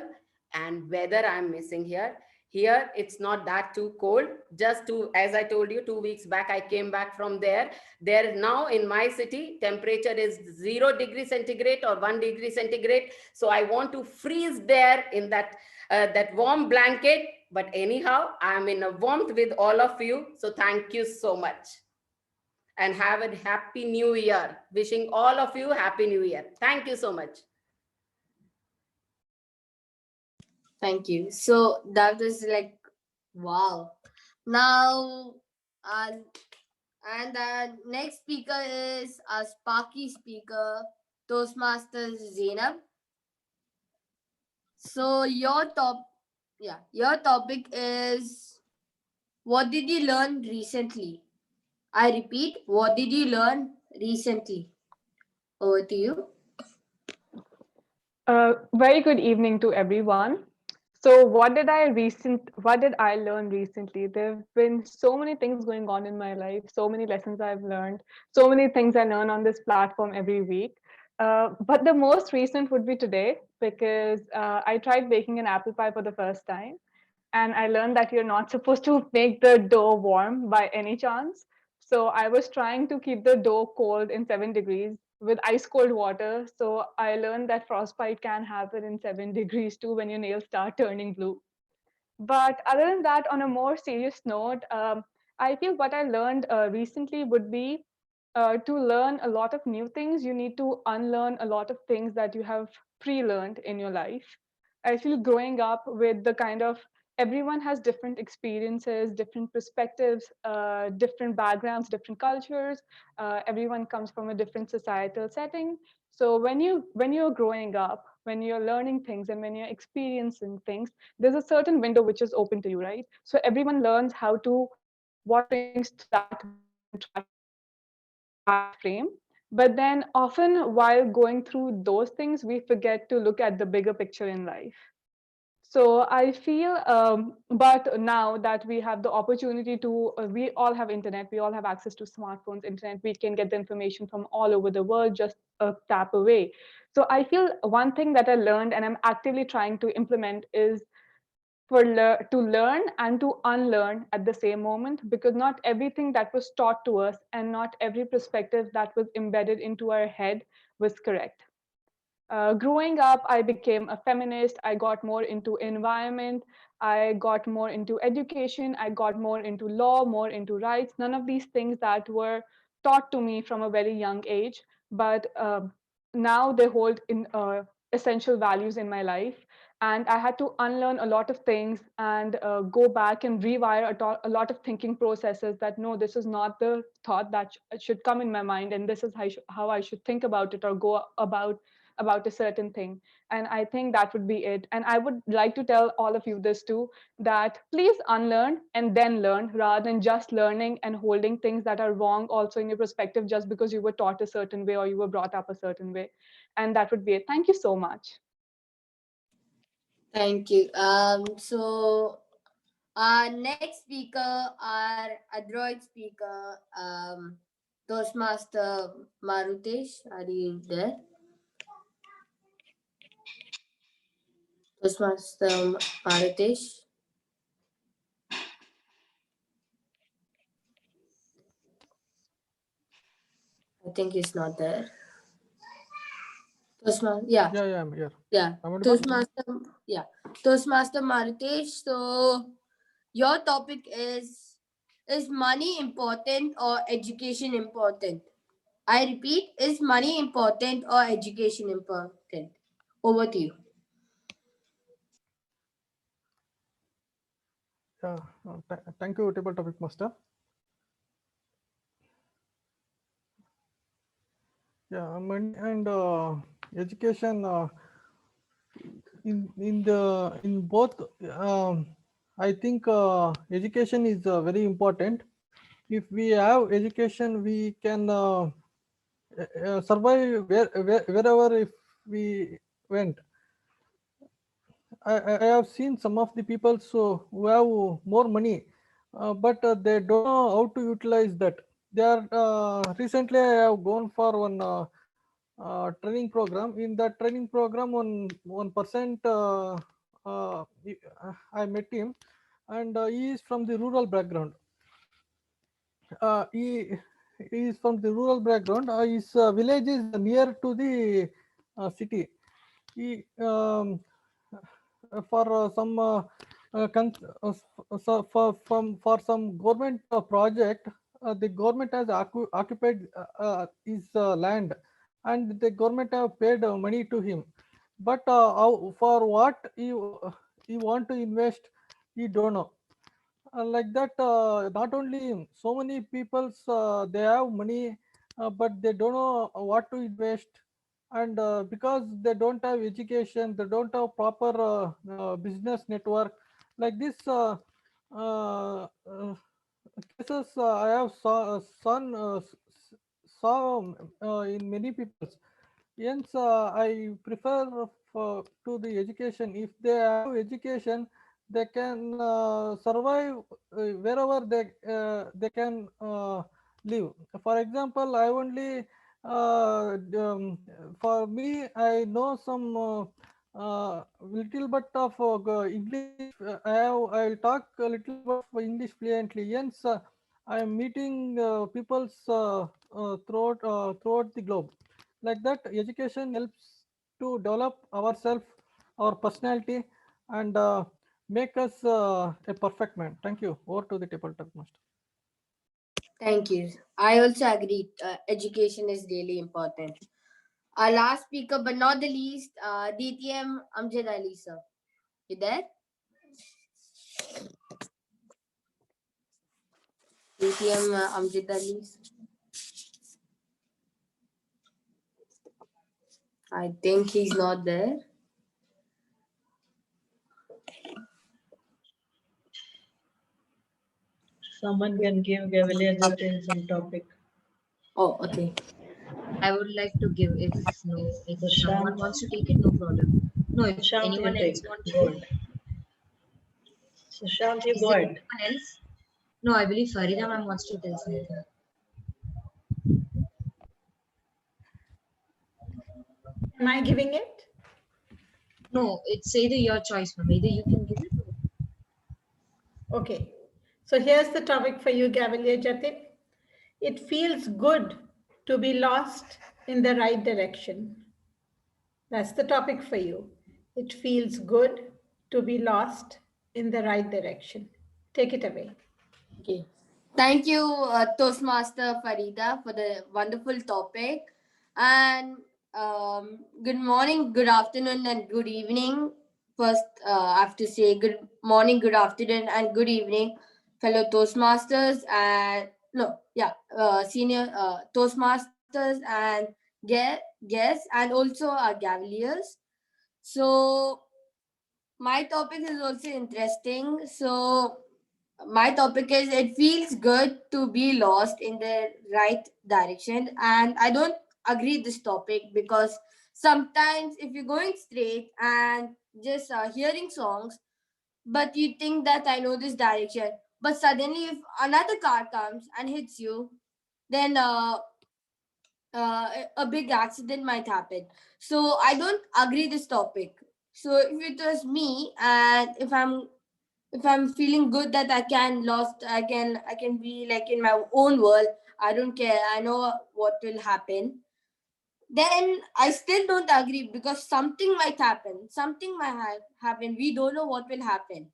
and weather I'm missing here. Here it's not that too cold. Just to, as I told you, 2 weeks back I came back from there. There now in my city temperature is 0 degree centigrade or 1 degree centigrade. So I want to freeze there in that warm blanket. But anyhow, I'm in a warmth with all of you. So thank you so much. And have a happy new year. Wishing all of you happy new year. Thank you so much. Thank you. So that was like, wow. Now, and the next speaker is a Sparky speaker, Toastmasters Zainab. So your topic is, what did you learn recently? I repeat, what did you learn recently? Over to you. Very good evening to everyone. So, what did I learn recently? There have been so many things going on in my life, so many lessons I've learned, so many things I learn on this platform every week. But the most recent would be today because I tried baking an apple pie for the first time, and I learned that you're not supposed to make the dough warm by any chance. So I was trying to keep the dough cold in 7 degrees with ice cold water. So I learned that frostbite can happen in 7 degrees too when your nails start turning blue. But other than that, on a more serious note, I feel what I learned recently would be to learn a lot of new things, you need to unlearn a lot of things that you have pre learned in your life. I feel growing up with the kind of everyone has different experiences, different perspectives, different backgrounds, different cultures. Everyone comes from a different societal setting. So when you're growing up, when you're learning things and when you're experiencing things, there's a certain window which is open to you, right? So everyone learns how to what brings to that window and try to understand that frame. But then often while going through those things, we forget to look at the bigger picture in life. So I feel, but now that we have the opportunity to, we all have internet, we all have access to smartphones, internet, we can get the information from all over the world just a tap away. So I feel one thing that I learned and I'm actively trying to implement is to learn and to unlearn at the same moment, because not everything that was taught to us and not every perspective that was embedded into our head was correct. Growing up, I became a feminist. I got more into environment. I got more into education. I got more into law, more into rights. None of these things that were taught to me from a very young age, but now they hold in essential values in my life. And I had to unlearn a lot of things and go back and rewire a lot of thinking processes that no, this is not the thought that should come in my mind, and this is how I should think about it or go about a certain thing. And I think that would be it. And I would like to tell all of you this too, that please unlearn and then learn rather than just learning and holding things that are wrong also in your perspective just because you were taught a certain way or you were brought up a certain way. And that would be it. Thank you so much. Thank you. So our next speaker, our adroit speaker, Toastmaster Marutesh. Are you there? Toastmaster Marutesh. I think he's not there. Toastmaster, yeah. Yeah, I'm here. Yeah. I'm audible? Toastmaster, yeah. Toastmaster Marutesh. So your topic is money important or education important? I repeat, is money important or education important? Over to you. Yeah, thank you, Table Topic Master. Yeah, money and education in both. I think education is very important. If we have education, we can survive wherever if we went. I have seen some of the people who have more money, but they don't know how to utilize that. They are recently I have gone for one training program. In that training program, one percent I met him, and he is from the rural background. He is from the rural background. His village is near to the city. He for some so for some government project, the government has occupied his land, and the government have paid money to him. But for what he want to invest, he don't know. Like that, not only so many people's they have money, but they don't know what to invest. And because they don't have education, they don't have proper business network. Like this uh, uh, cases I have saw in many people's. Hence, I prefer to the education. If they have education, they can survive wherever they can live. For example, I only for me, I know some little bit of English. I'll talk a little bit of English fluently. Hence, I am meeting people's throughout the globe. Like that, education helps to develop ourselves, our personality, and make us a perfect man. Thank you. Over to the table talk master. Thank you. I also agree. Education is really important. Our last speaker, but not the least, DTM Amjad Ali, sir. You there? ATM Amjad Ali. I think he's not there. Someone can give Gavalier Jatin some topic. Oh, okay. I would like to give if someone Sushant. wants to take it, no problem. No, if Sushant, you anyone else take. wants Go to. ahead. Sushant, you Is go there ahead. anyone else? No, I believe Farida ma'am wants to tell something. Am I giving it? No, it's either your choice, ma'am. Either you can give it. Okay. So here's the topic for you, Gavalier Jatin. It feels good to be lost in the right direction. That's the topic for you. It feels good to be lost in the right direction. Take it away. Okay. Thank you, Toastmaster Farida, for the wonderful topic. And good morning, good afternoon, and good evening. First, I have to say good morning, good afternoon, and good evening, fellow Toastmasters and senior Toastmasters and guests, and also our Gavaliers. So my topic is also interesting. So my topic is it feels good to be lost in the right direction, and I don't agree this topic because sometimes if you're going straight and just hearing songs, but you think that I know this direction, but suddenly if another car comes and hits you, then a big accident might happen. So I don't agree this topic. So if it was me, and if I'm feeling good that I can be like in my own world, I don't care, I know what will happen, then I still don't agree because something might happen, happen, we don't know what will happen.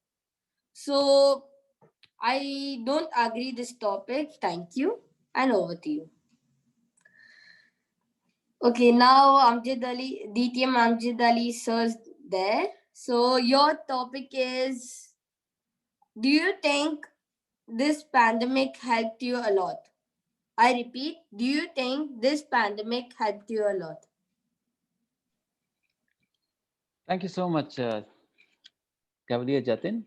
So I don't agree this topic. Thank you, and over to you. Okay, now Amjad Ali, DTM Amjad Ali sir's there. So your topic is, do you think this pandemic helped you a lot? I repeat, do you think this pandemic helped you a lot? Thank you so much, Cavalier Jatin.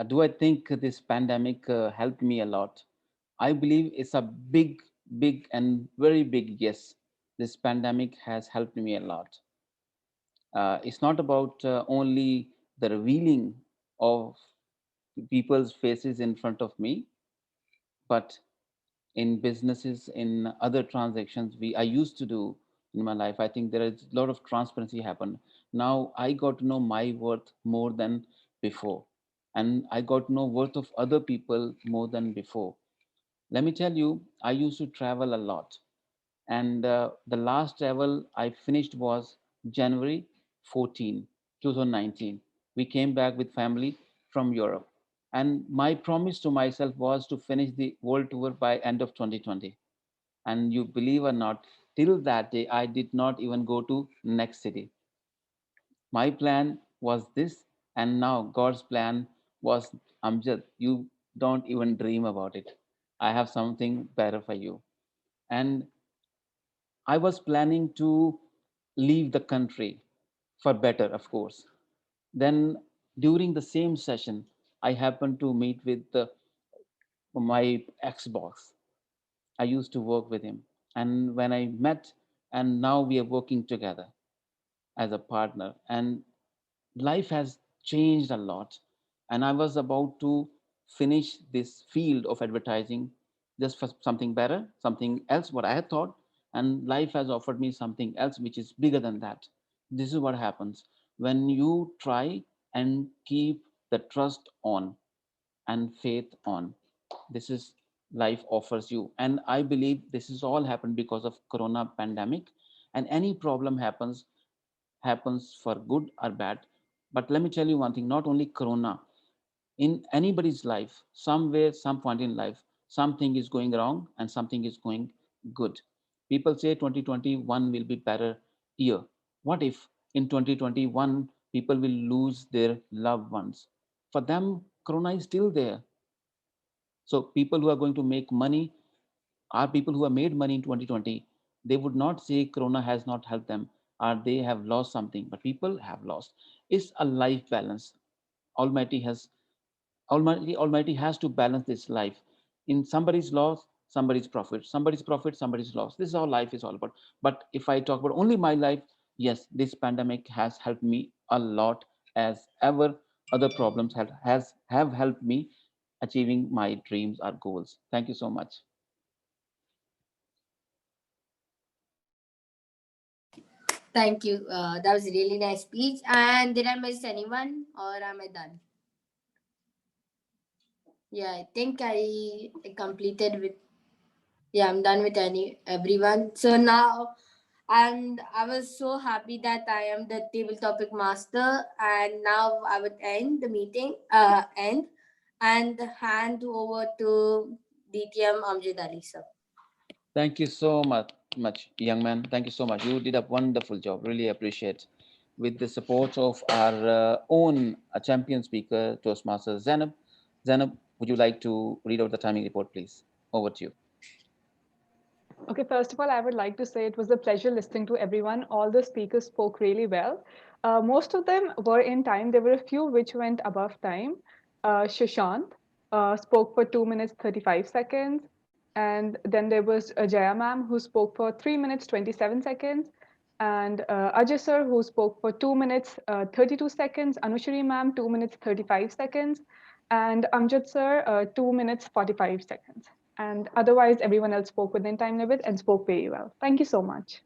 Do I think this pandemic helped me a lot? I believe it's a big, big, and very big yes. This pandemic has helped me a lot. It's not about only the revealing of people's faces in front of me, but in businesses, in other transactions I used to do in my life. I think there is a lot of transparency happened. Now I got to know my worth more than before, and I got to know worth of other people more than before. Let me tell you, I used to travel a lot, and the last travel I finished was January 14, 2019. We came back with family from Europe, and my promise to myself was to finish the world tour by end of 2020. And you believe or not, till that day I did not even go to next city. My plan was this, and now God's plan was, Amjad, you don't even dream about it. I have something better for you. And I was planning to leave the country for better, of course. Then during the same session, I happened to meet with my ex-boss. I used to work with him. And when I met, and now we are working together as a partner, and life has changed a lot. And I was about to finish this field of advertising just for something better, something else, what I had thought. And life has offered me something else which is bigger than that. This is what happens when you try and keep the trust on and faith on. This is life offers you. And I believe this is all happened because of corona pandemic. And any problem happens for good or bad. But let me tell you one thing, not only corona, in anybody's life, somewhere, some point in life, something is going wrong and something is going good. People say 2021 will be better year. What if in 2021 people will lose their loved ones? For them, corona is still there. So people who are going to make money are people who have made money in 2020. They would not say Corona has not helped them or they have lost something, but people have lost. It's a life balance. Almighty has Almighty has to balance this life. In somebody's loss, somebody's profit, somebody's profit, somebody's loss. This is how life is all about. But if I talk about only my life, yes, this pandemic has helped me a lot as ever other problems have helped me achieving my dreams or goals. Thank you so much. Thank you. That was a really nice speech. And did I miss anyone or am I done? Yeah, I think I completed with. Yeah, I'm done with everyone. So now, and I was so happy that I am the table topic master. And now I would end the meeting. And hand over to DTM Amjad Ali sir. Thank you so much, young man. Thank you so much. You did a wonderful job. Really appreciate. With the support of our own champion speaker, Toastmaster Zainab. Zainab, would you like to read out the timing report, please? Over to you. Okay, first of all, I would like to say it was a pleasure listening to everyone. All the speakers spoke really well. Most of them were in time. There were a few which went above time. Shashant spoke for 2 minutes 35 seconds. And then there was Jaya ma'am who spoke for 3 minutes 27 seconds. And Ajay sir who spoke for 2 minutes 32 seconds. Anushri ma'am 2 minutes 35 seconds. And Amjad sir 2 minutes 45 seconds. And otherwise, everyone else spoke within time limit and spoke very well. Thank you so much.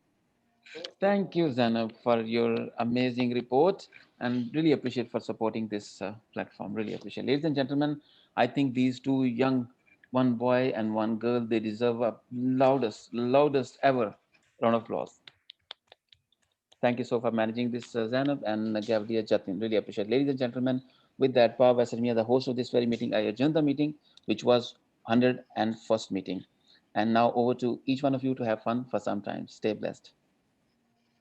Thank you, Zainab, for your amazing report and really appreciate for supporting this platform. Really appreciate. Ladies and gentlemen, I think these two young, one boy and one girl, they deserve a loudest ever round of applause. Thank you so for managing this, Zainab and Gavdia Jatin. Really appreciate. Ladies and gentlemen, with that, Pav Asarmiya, the host of this very meeting, I adjourn the meeting, which was 101st meeting. And now over to each one of you to have fun for some time. Stay blessed.